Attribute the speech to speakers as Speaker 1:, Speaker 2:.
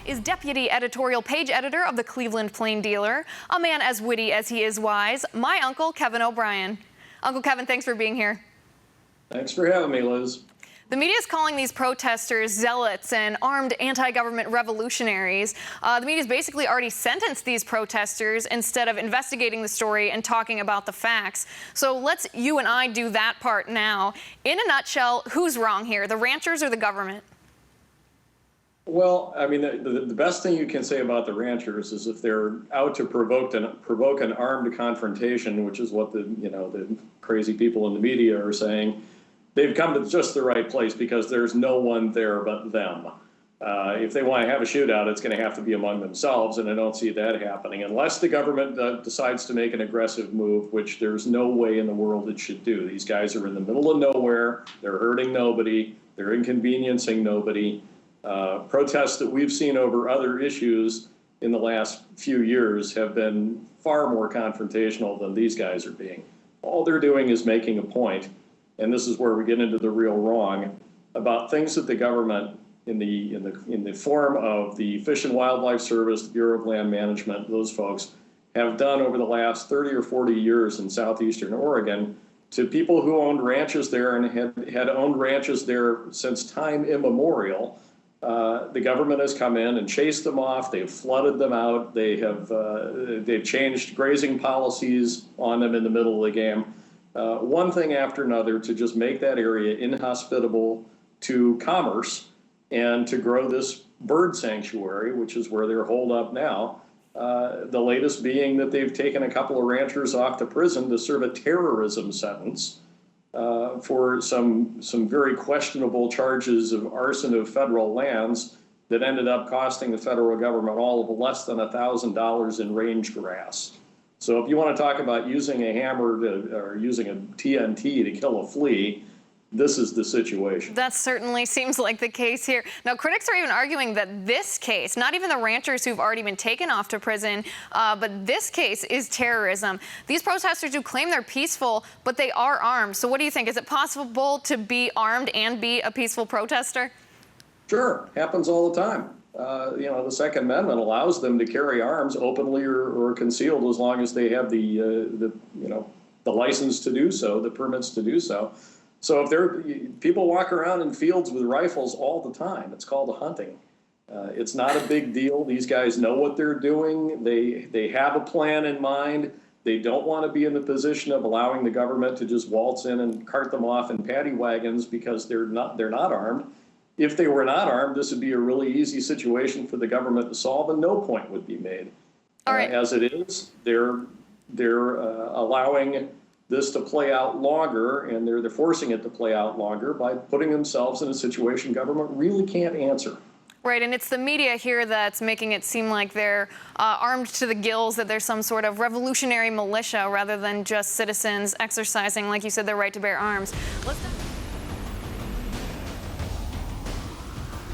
Speaker 1: is deputy editorial page editor of the Cleveland Plain Dealer, a man as witty as he is wise, my uncle, Kevin O'Brien. Uncle Kevin, thanks for being here.
Speaker 2: Thanks for having me, Liz.
Speaker 1: The media is calling these protesters zealots and armed anti-government revolutionaries. The media's basically already sentenced these protesters instead of investigating the story and talking about the facts. So let's you and I do that part now. In a nutshell, who's wrong here, the ranchers or the government?
Speaker 2: Well, I mean, the best thing you can say about the ranchers is if they're out to provoke an armed confrontation, which is what the crazy people in the media are saying, they've come to just the right place because there's no one there but them. If they want to have a shootout, it's going to have to be among themselves, and I don't see that happening unless the government decides to make an aggressive move, which there's no way in the world it should do. These guys are in the middle of nowhere. They're hurting nobody. They're inconveniencing nobody. Protests that we've seen over other issues in the last few years have been far more confrontational than these guys are being. All they're doing is making a point, and this is where we get into the real wrong, about things that the government in the form of the Fish and Wildlife Service, the Bureau of Land Management, those folks have done over the last 30 or 40 years in southeastern Oregon to people who owned ranches there and had owned ranches there since time immemorial. The government has come in and chased them off. They've flooded them out. They've changed grazing policies on them in the middle of the game. One thing after another to just make that area inhospitable to commerce and to grow this bird sanctuary, which is where they're holed up now. The latest being that they've taken a couple of ranchers off to prison to serve a terrorism sentence for some very questionable charges of arson of federal lands that ended up costing the federal government all of less than $1,000 in range grass. So if you want to talk about using a hammer or using a TNT to kill a flea, this is the situation.
Speaker 1: That certainly seems like the case here. Now, critics are even arguing that this case, not even the ranchers who've already been taken off to prison, but this case is terrorism. These protesters do claim they're peaceful, but they are armed. So what do you think? Is it possible to be armed and be a peaceful protester?
Speaker 2: Sure, happens all the time. The Second Amendment allows them to carry arms openly or concealed as long as they have the license to do so, the permits to do so. So if people walk around in fields with rifles all the time, it's called hunting. It's not a big deal. These guys know what they're doing. They have a plan in mind. They don't want to be in the position of allowing the government to just waltz in and cart them off in paddy wagons because they're not armed. If they were not armed, this would be a really easy situation for the government to solve, and no point would be made.
Speaker 1: All right.
Speaker 2: As it is, they're allowing this to play out longer, and they're forcing it to play out longer by putting themselves in a situation government really can't answer.
Speaker 1: Right, and it's the media here that's making it seem like they're armed to the gills, that there's some sort of revolutionary militia rather than just citizens exercising, like you said, their right to bear arms.